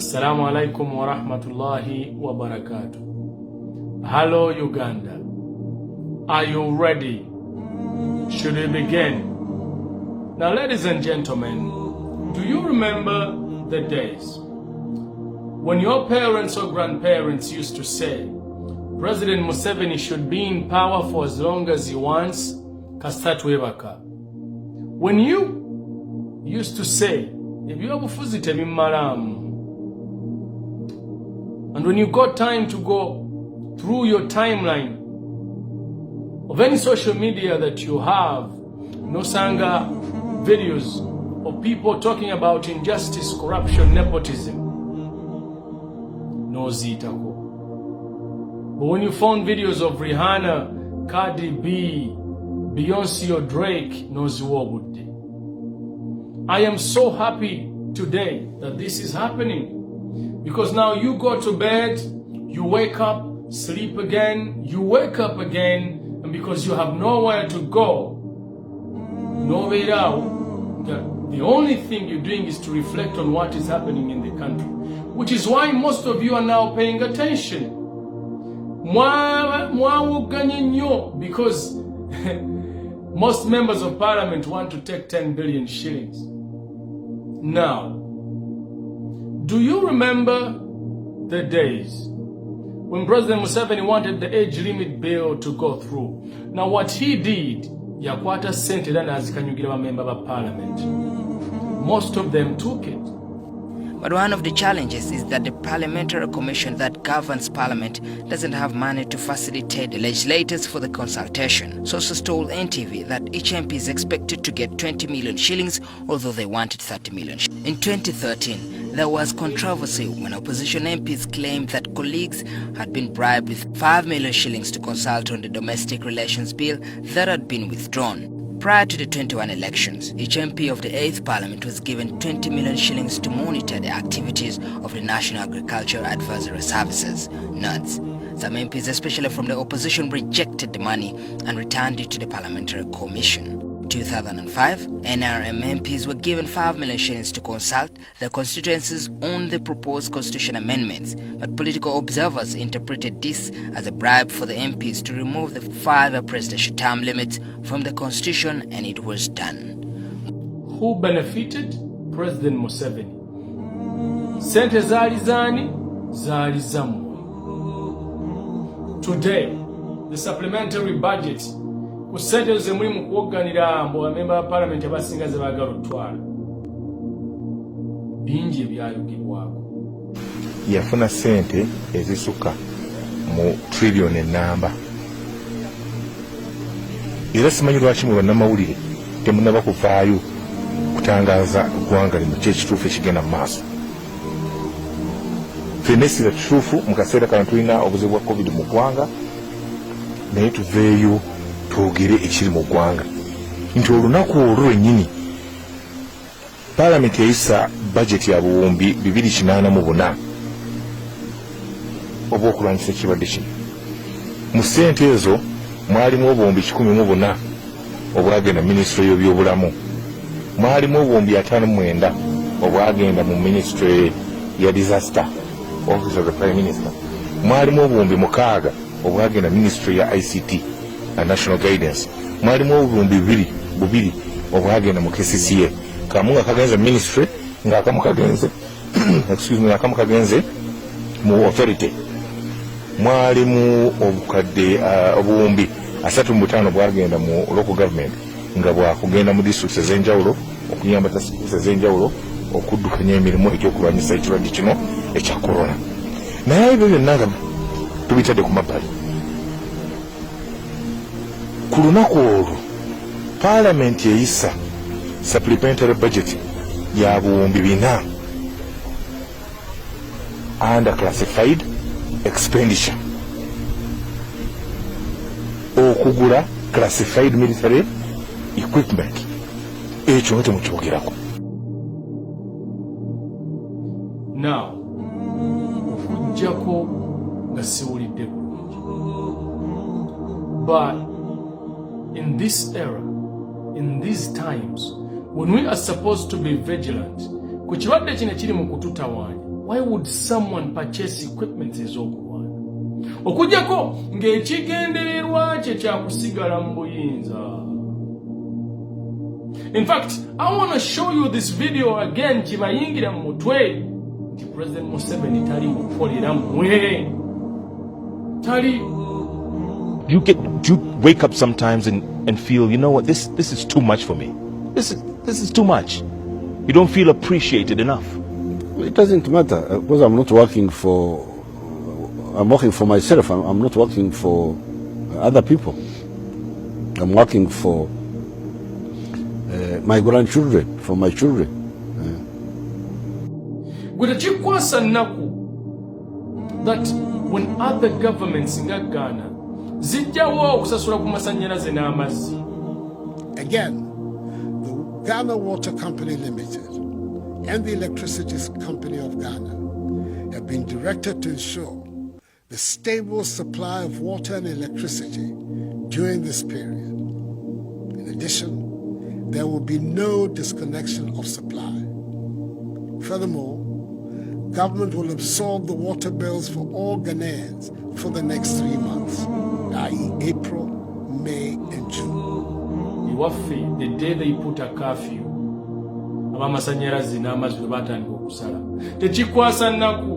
Assalamu alaikum wa rahmatullahi wa barakatuh. Hello Uganda. Are you ready? Should we begin? Now ladies and gentlemen, do you remember the days when your parents or grandparents used to say President Museveni should be in power for as long as he wants, kasatwebaka? When you used to say, if you have fuzite bimalamu, and when you got time to go through your timeline of any social media that you have, no sanga videos of people talking about injustice, corruption, nepotism, no zitako. But when you found videos of Rihanna, Cardi B, Beyonce or Drake, no ziwobude. I am so happy today that this is happening. Because now you go to bed, you wake up, sleep again, you wake up again, and because you have nowhere to go, the only thing you're doing is to reflect on what is happening in the country. Which is why most of you are now paying attention. Because most members of parliament want to take 10 billion shillings. Now, do you remember the days when President Museveni wanted the age limit bill to go through? Now what he did, yakwata sente dana azikanyugira member of parliament. Most of them took it. But one of the challenges is that the parliamentary commission that governs parliament doesn't have money to facilitate the legislators for the consultation. Sources told NTV that each MP is expected to get 20 million shillings, although they wanted 30 million. In 2013, there was controversy when opposition MPs claimed that colleagues had been bribed with 5 million shillings to consult on the domestic relations bill that had been withdrawn. Prior to the 21 elections, each MP of the 8th Parliament was given 20 million shillings to monitor the activities of the National Agriculture Advisory Services, NAADS. Some MPs, especially from the opposition, rejected the money and returned it to the Parliamentary Commission. In 2005, NRM MPs were given 5 million shillings to consult their constituencies on the proposed constitution amendments, but political observers interpreted this as a bribe for the MPs to remove the 5-year presidential term limits from the constitution, and it was done. Who benefited? President Museveni. Sente zalizani, zalizamu. Today, the supplementary budget kusente zemuli mu kuoganira mbo member of parliament abasinga ze bagala otwala bingi byayogibwako. Yafuna sente ezisuka mu trillion enamba. Era simanyi lwaki mu bannamawulire temunaba kuvaayo kutangaza eggwanga limu kyekituufu ekigenda mu maaso. Fenesira kituufu mu kaseera kano tulina obuzibu bwa covid mu ggwanga, naye tuveeyo twogere ekiri mu ggwanga nti olunaku olwo lwennyini paalamenti yayisa bajeti ya buwumbi 284 obw'okulwanyisa ekirwadde kino. Mu ssente ezo mwalimu obuwumbi 104 obwagenda minisitule y'ebyobulamu, mwalimu obuwumbi 59 obwagenda mu minisitule ya disaster office of the prime minister, mwalimu obuwumbi 6 obwagenda minisitule ya ICT and national guidance, mwalimu obuwumbi 2 obwagenda mu KCCA, kamu nga kagenze ministry ng'akamu kagenze ng'akamu kagenze mu authority, mwalimu obukadde obuwumbi 35 bwagenda mu local government nga bwakugenda mu districts ez'enjawulo okuyamba districts ez'enjawulo okuddukanya emirimu egy'okulwanyisa ekirwadde kino ekya corona. Naye ebyo byonna nga tubitadde ku mabbali. Ku lunaku olwo paalamenti eyisa supplementary budget ya buwumbi 4 under classified expenditure okugula classified military equipment. Ekyo nga temukyogerako. Now okujjako nga siwulidde bulungi, but in this era, in these times, when we are supposed to be vigilant, ku kirwadde kino kiri mu kututawaanya, why would someone purchase equipment ez'okulwana okujjako ng'ekigendererwa kye kyakusigala mu buyinza? In fact, I want to show you this video again. Kibayingira mu mutwe nti President Museveni tali mukolera mmwe. Tali. You wake up sometimes and feel, you know what, this is too much for me. This is too much. You don't feel appreciated enough. It doesn't matter because I'm not working for. I'm working for myself. I'm not working for other people. I'm working for my grandchildren, for my children. Gweda kikwasa nnaku that when other governments in Ghana zijjawo okusasula ku masannyalaze n'amazzi. Again, the Ghana Water Company Limited and the Electricity Company of Ghana have been directed to ensure the stable supply of water and electricity during this period. In addition, there will be no disconnection of supply. Furthermore, government will absorb the water bills for all Ghanaians for the next 3 months, i.e. April, May, and June. The day they put a curfew, abamasanyalaze n'amazzi batandika okusala. Tekikwasa nnaku.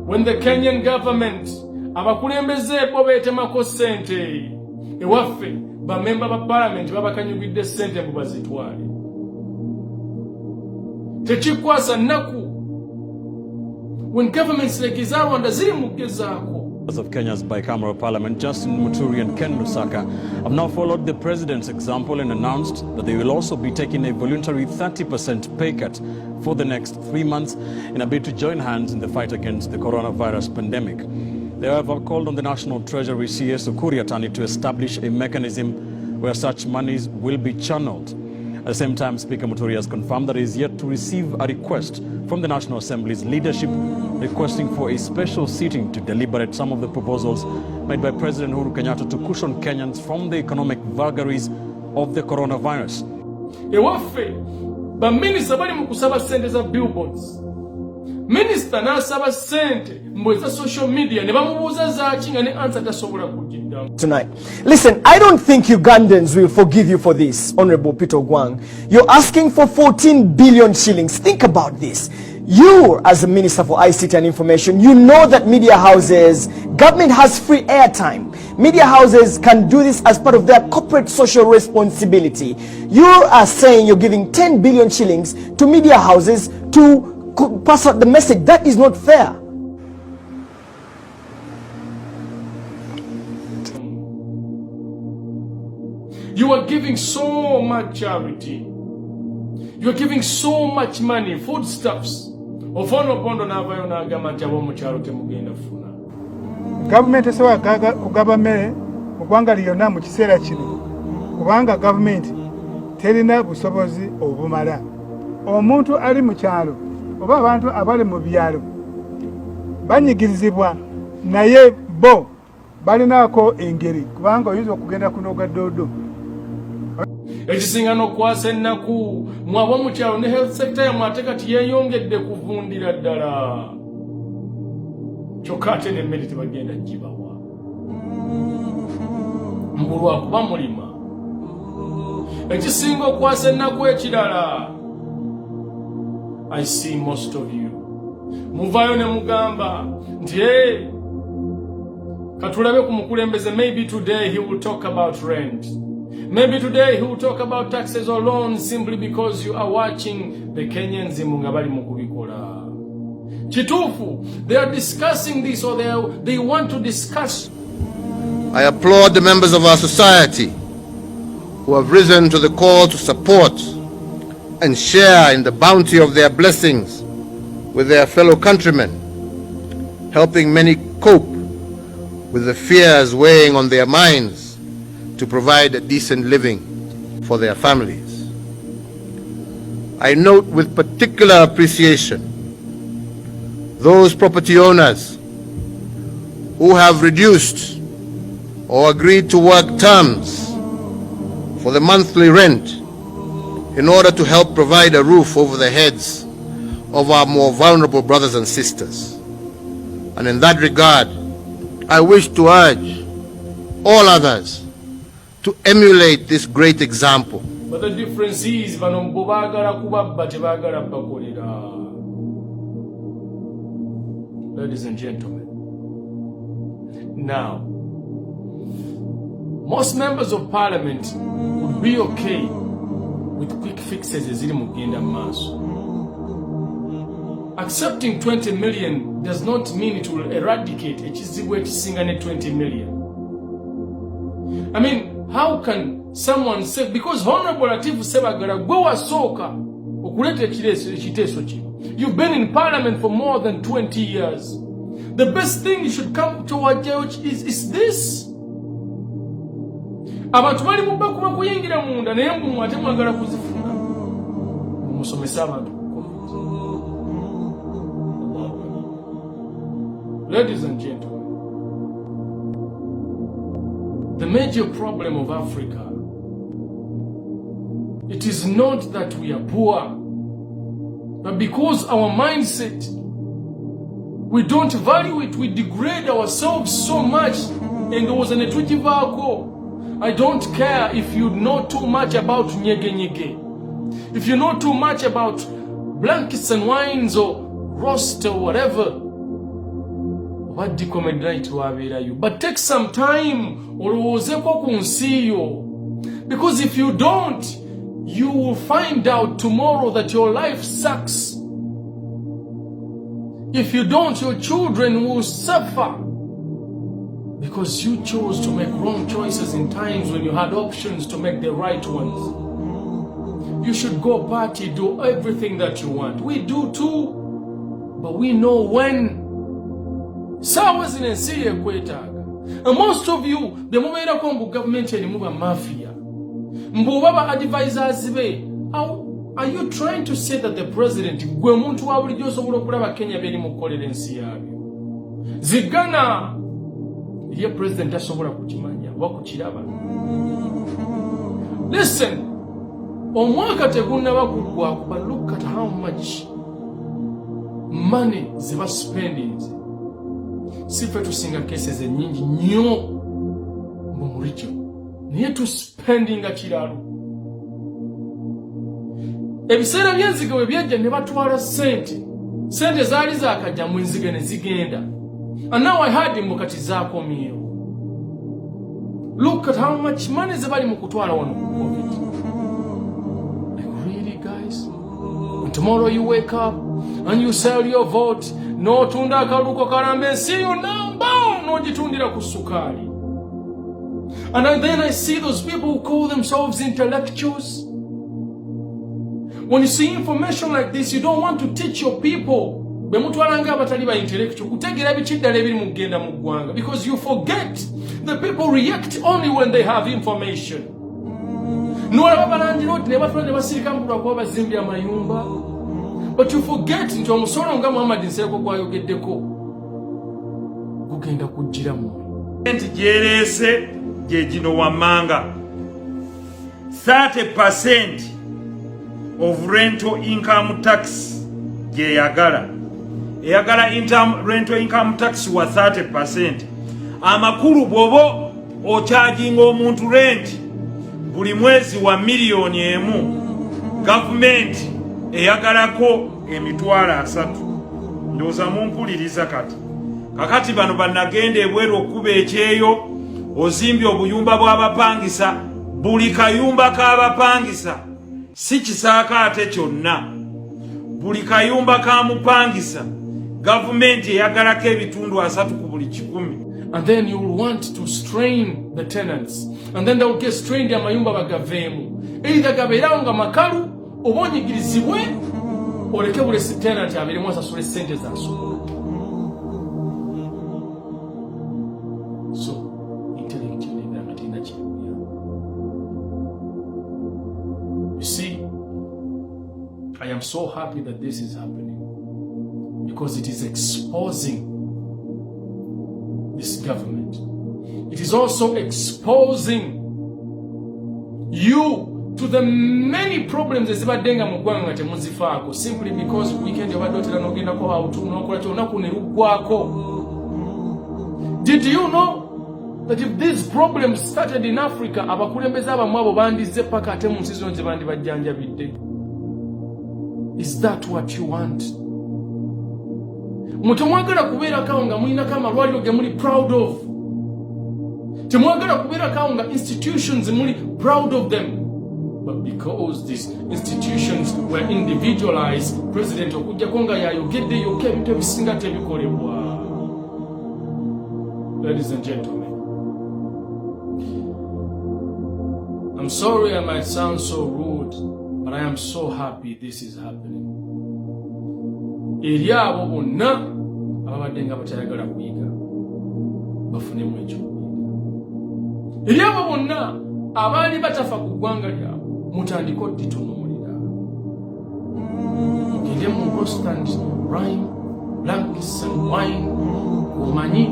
When the Kenyan government abakulembeze bo beetemako ssente ewaffe bamemba ba parliament babakanyugidde ssente mbu bazitwale. Tekikwasa nnaku. When governments like Rwanda ziri mu gezaako. Of Kenya's bicameral parliament, Justin Muturi and Ken Lusaka, have now followed the president's example and announced that they will also be taking a voluntary 30% pay cut for the next 3 months in a bid to join hands in the fight against the coronavirus pandemic. They have called on the National Treasury CS Ukuriatani to establish a mechanism where such monies will be channeled. At the same time, Speaker Muturi has confirmed that he is yet to receive a request from the National Assembly's leadership requesting for a special sitting to deliberate some of the proposals made by President Uhuru Kenyatta to cushion Kenyans from the economic vagaries of the coronavirus. Ewaffe, ba minister bali mu kusaba sente za billboards. Minister n'asaba sente mbweza social media ne bamubuuza zaaki nga ne answer tasobola kugiddamu. Tonight. Listen, I don't think Ugandans will forgive you for this, Honorable Peter Gwang. You're asking for 14 billion shillings. Think about this. You, as a Minister for ICT and Information, you know that media houses, government has free airtime. Media houses can do this as part of their corporate social responsibility. You are saying you're giving 10 billion shillings to media houses to pass out the message. That is not fair. You are giving so much charity. You are giving so much money, foodstuffs. Ofono bondo n'avayo n'agamba nti ab'omu kyalo temugenda funa. Gavumenti esobola kugaba mmere mu ggwanga lyonna mu kiseera kino kubanga gavumenti terina busobozi obumala. Omuntu ali mu kyalo oba abantu abali mu byalo banyigirizibwa naye bo balinaako engeri kubanga oyinza okugenda kunoga doodo. Ekisinga n'okwasa ennaku mwaba mu kyalo ne health sector yammwe ate kati yeeyongedde kuvundira ddala. Kyokka ate n'emmere tebagenda gibawa. Mbu lwakuba mulima. Ekisinga okwasa ennaku ekirala. I see most of you. Muvayo ne mugamba nti katulabe ku mukulembeze, maybe today he will talk about rent. Maybe today he will talk about taxes or loans simply because you are watching the Kenyans nga bali mu kubikola. Kituufu, they are discussing this or they want to discuss. I applaud the members of our society who have risen to the call to support and share in the bounty of their blessings with their fellow countrymen, helping many cope with the fears weighing on their minds to provide a decent living for their families. I note with particular appreciation those property owners who have reduced or agreed to work terms for the monthly rent in order to help provide a roof over the heads of our more vulnerable brothers and sisters. And in that regard, I wish to urge all others to emulate this great example. But the difference is, ladies and gentlemen, now, most members of parliament would be okay with quick fixes as Mugenda Maso. Accepting 20 million does not mean it will eradicate a 20 million. I mean, how can someone say, because Honorable Latifu Sebagala gwe wasooka okuleta ekiteeso kino, you've been in parliament for more than 20 years. The best thing you should come towards is this. Abantu bali mubba kuba kuyingira munda naye mbu ate mwagala kuzifuna. Musomesa abantu. Ladies and gentlemen, the major problem of Africa, it is not that we are poor, but because our mindset, we don't value it, we degrade ourselves so much. And there was an etujivako. I don't care if you know too much about nyege nyege. If you know too much about blankets and wines or roast or whatever. What do you? But take some time because if you don't, you will find out tomorrow that your life sucks. If you don't, your children will suffer because you chose to make wrong choices in times when you had options to make the right ones. You should go party, do everything that you want. We do too, but we know when. And most of you, the moment government and mafia, advisors, are you trying to say that the president Zigana ye president asobola kukimanya wakukiraba? Listen, omwaka tegunnaba kugwa, but look at how much money they were spending. Sife tusinga cases nyingi nnyo mu region naye tu spending akiralo. Ebiseera by'enzige bwe byajja ne batwala sente zaali zaakajja mu enzige ne zigenda. And now I heard him kati zaakomyewo. Look at how much money ze bali mu kutwala wano ku COVID. Like really guys? And tomorrow you wake up and you sell your vote. No tunda akaluko karambe, see you now, boom, no jitundira kusukari. And then I see those people who call themselves intellectuals. When you see information like this, you don't want to teach your people. Because you forget the people react only when they have information. But you forget nti omusolo nga Muhammad Nseko gwayogeddeko gugenda kujjiramu. Nti gyerese gye gino wammanga 30% of rental income tax gye eyagala rental income tax wa 30%. Amakulu bw'oba ocharginga omuntu rent buli mwezi wa miliyoni emu, government eyagalako emitwalo 3. Ndowooza mumpuliriza kakati bano bannagenda ebweru okuba ekyeyo, ozimbye obuyumba bw'abapangisa, buli kayumba k'abapangisa si kisaakaate kyonna, buli kayumba ka mupangisa gavumenti eyagalako ebitundu 3 ku buli 100. And then you will want to strain the tenants, and then they will get strained amayumba bagaveemu, either gabeerawo nga makalu oba onyigirizibwe oleke buli tenant abeeremu asasule sente z'asula. So intellectually nakatina kiruya. You see, I am so happy that this is happening because it is exposing this government. It is also exposing you to the many problems ezibadenga mu ggwanga temuzifaako simply because weekend obadde otera n'ogendako awutu n'okola kyolunaku ne luggwako. Did you know that if these problems started in Africa, abakulembeze abamu abo bandizze paka ate mu nsi zino gye bandibajjanjabidde? Is that what you want? Mutemwagala kubeerako nga mulinako amalwaliro ge muli proud of. Temwagala kubeerako nga institutions muli proud of them. But because these institutions were individualized, President okujjako nga yayogedde yokka ebintu ebisinga tebikolebwa. Ladies and gentlemen, I'm sorry I might sound so rude, but I am so happy this is happening. Eri abo bonna ababadde nga batayagala kuyiga bafunemu ekyokuyiga. Eri abo bonna abaali batafa ku ggwanga lyabwe mutandika odditunuulira. Mugende mu rostand rhyme, blankets and wine, omanyi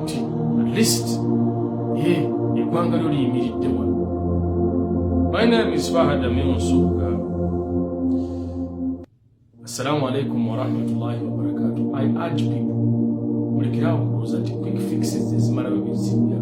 nti at least eggwanga lyo liyimiridde wano. My name is Fahad K NSUBUGA. Assalamu alaikum wa rahmatullahi wa barakatuh. I urge people, mulekerawo kulowooza nti quick fixes ezimalawo ebizibya.